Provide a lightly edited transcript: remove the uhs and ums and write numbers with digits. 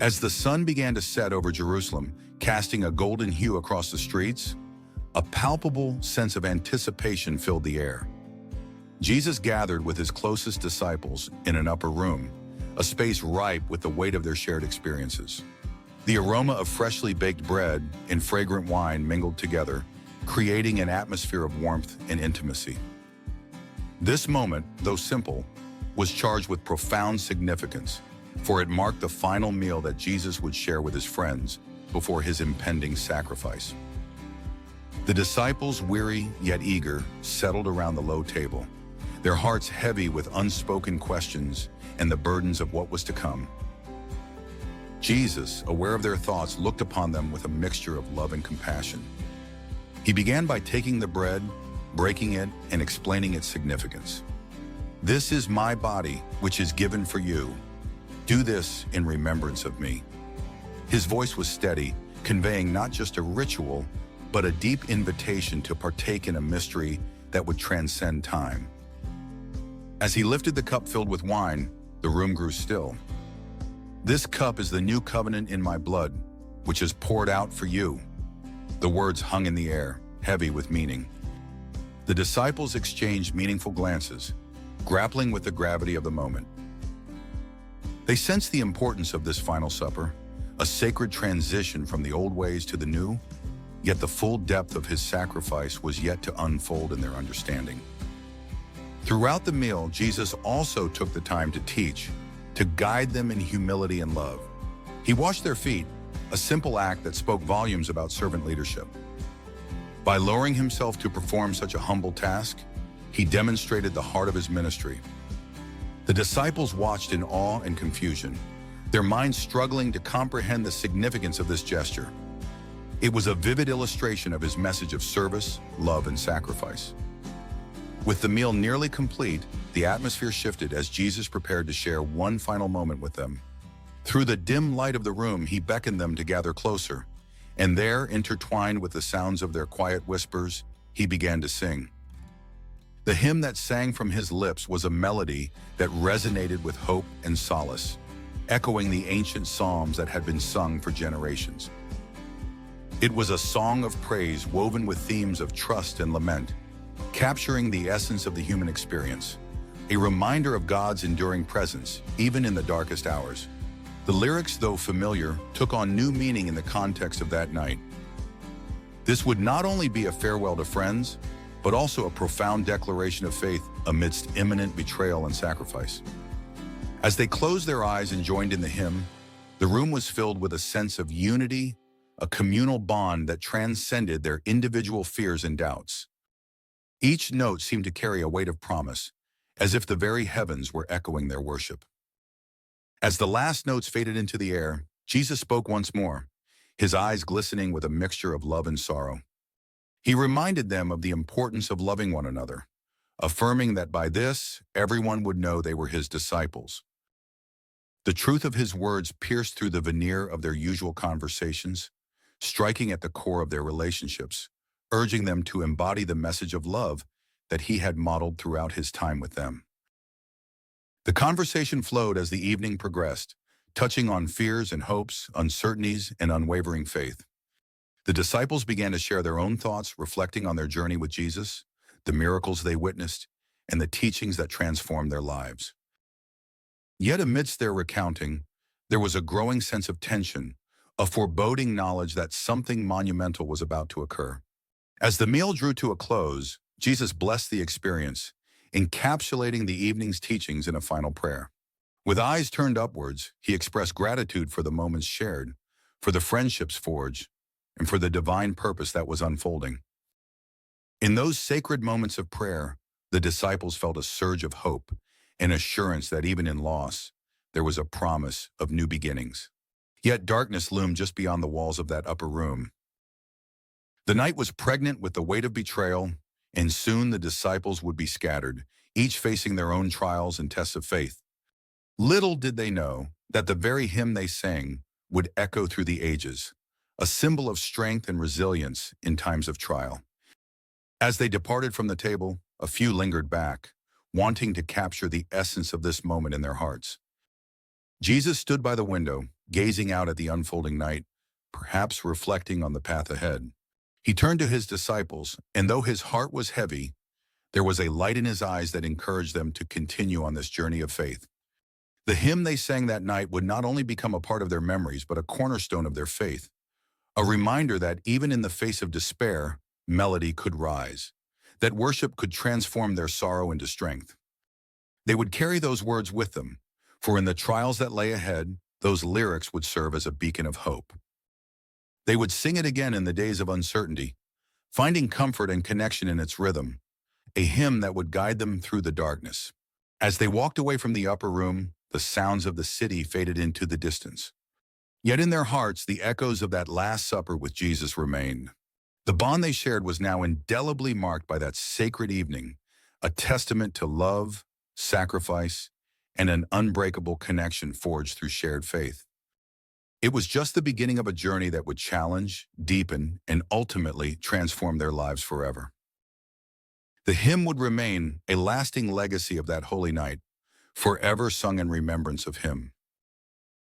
As the sun began to set over Jerusalem, casting a golden hue across the streets, a palpable sense of anticipation filled the air. Jesus gathered with his closest disciples in an upper room, a space ripe with the weight of their shared experiences. The aroma of freshly baked bread and fragrant wine mingled together, creating an atmosphere of warmth and intimacy. This moment, though simple, was charged with profound significance, for it marked the final meal that Jesus would share with his friends before his impending sacrifice. The disciples, weary yet eager, settled around the low table, their hearts heavy with unspoken questions and the burdens of what was to come. Jesus, aware of their thoughts, looked upon them with a mixture of love and compassion. He began by taking the bread, breaking it, and explaining its significance. "This is my body, which is given for you. Do this in remembrance of me." His voice was steady, conveying not just a ritual, but a deep invitation to partake in a mystery that would transcend time. As he lifted the cup filled with wine, the room grew still. "This cup is the new covenant in my blood, which is poured out for you." The words hung in the air, heavy with meaning. The disciples exchanged meaningful glances, grappling with the gravity of the moment. They sensed the importance of this final supper, a sacred transition from the old ways to the new, yet the full depth of his sacrifice was yet to unfold in their understanding. Throughout the meal, Jesus also took the time to teach, to guide them in humility and love. He washed their feet, a simple act that spoke volumes about servant leadership. By lowering himself to perform such a humble task, he demonstrated the heart of his ministry. The disciples watched in awe and confusion, their minds struggling to comprehend the significance of this gesture. It was a vivid illustration of his message of service, love, and sacrifice. With the meal nearly complete, the atmosphere shifted as Jesus prepared to share one final moment with them. Through the dim light of the room, he beckoned them to gather closer, and there, intertwined with the sounds of their quiet whispers, he began to sing. The hymn that sang from his lips was a melody that resonated with hope and solace, echoing the ancient psalms that had been sung for generations. It was a song of praise woven with themes of trust and lament, capturing the essence of the human experience, a reminder of God's enduring presence, even in the darkest hours. The lyrics, though familiar, took on new meaning in the context of that night. This would not only be a farewell to friends, but also a profound declaration of faith amidst imminent betrayal and sacrifice. As they closed their eyes and joined in the hymn, the room was filled with a sense of unity, a communal bond that transcended their individual fears and doubts. Each note seemed to carry a weight of promise, as if the very heavens were echoing their worship. As the last notes faded into the air, Jesus spoke once more, his eyes glistening with a mixture of love and sorrow. He reminded them of the importance of loving one another, affirming that by this, everyone would know they were his disciples. The truth of his words pierced through the veneer of their usual conversations, striking at the core of their relationships, urging them to embody the message of love that he had modeled throughout his time with them. The conversation flowed as the evening progressed, touching on fears and hopes, uncertainties, and unwavering faith. The disciples began to share their own thoughts, reflecting on their journey with Jesus, the miracles they witnessed, and the teachings that transformed their lives. Yet amidst their recounting, there was a growing sense of tension, a foreboding knowledge that something monumental was about to occur. As the meal drew to a close, Jesus blessed the experience, encapsulating the evening's teachings in a final prayer. With eyes turned upwards, he expressed gratitude for the moments shared, for the friendships forged, and for the divine purpose that was unfolding. In those sacred moments of prayer, the disciples felt a surge of hope, an assurance that even in loss, there was a promise of new beginnings. Yet darkness loomed just beyond the walls of that upper room. The night was pregnant with the weight of betrayal, and soon the disciples would be scattered, each facing their own trials and tests of faith. Little did they know that the very hymn they sang would echo through the ages, a symbol of strength and resilience in times of trial. As they departed from the table, a few lingered back, wanting to capture the essence of this moment in their hearts. Jesus stood by the window, gazing out at the unfolding night, perhaps reflecting on the path ahead. He turned to his disciples, and though his heart was heavy, there was a light in his eyes that encouraged them to continue on this journey of faith. The hymn they sang that night would not only become a part of their memories, but a cornerstone of their faith, a reminder that even in the face of despair, melody could rise, that worship could transform their sorrow into strength. They would carry those words with them, for in the trials that lay ahead, those lyrics would serve as a beacon of hope. They would sing it again in the days of uncertainty, finding comfort and connection in its rhythm, a hymn that would guide them through the darkness. As they walked away from the upper room, the sounds of the city faded into the distance. Yet in their hearts, the echoes of that Last Supper with Jesus remained. The bond they shared was now indelibly marked by that sacred evening, a testament to love, sacrifice, and an unbreakable connection forged through shared faith. It was just the beginning of a journey that would challenge, deepen, and ultimately transform their lives forever. The hymn would remain a lasting legacy of that holy night, forever sung in remembrance of him.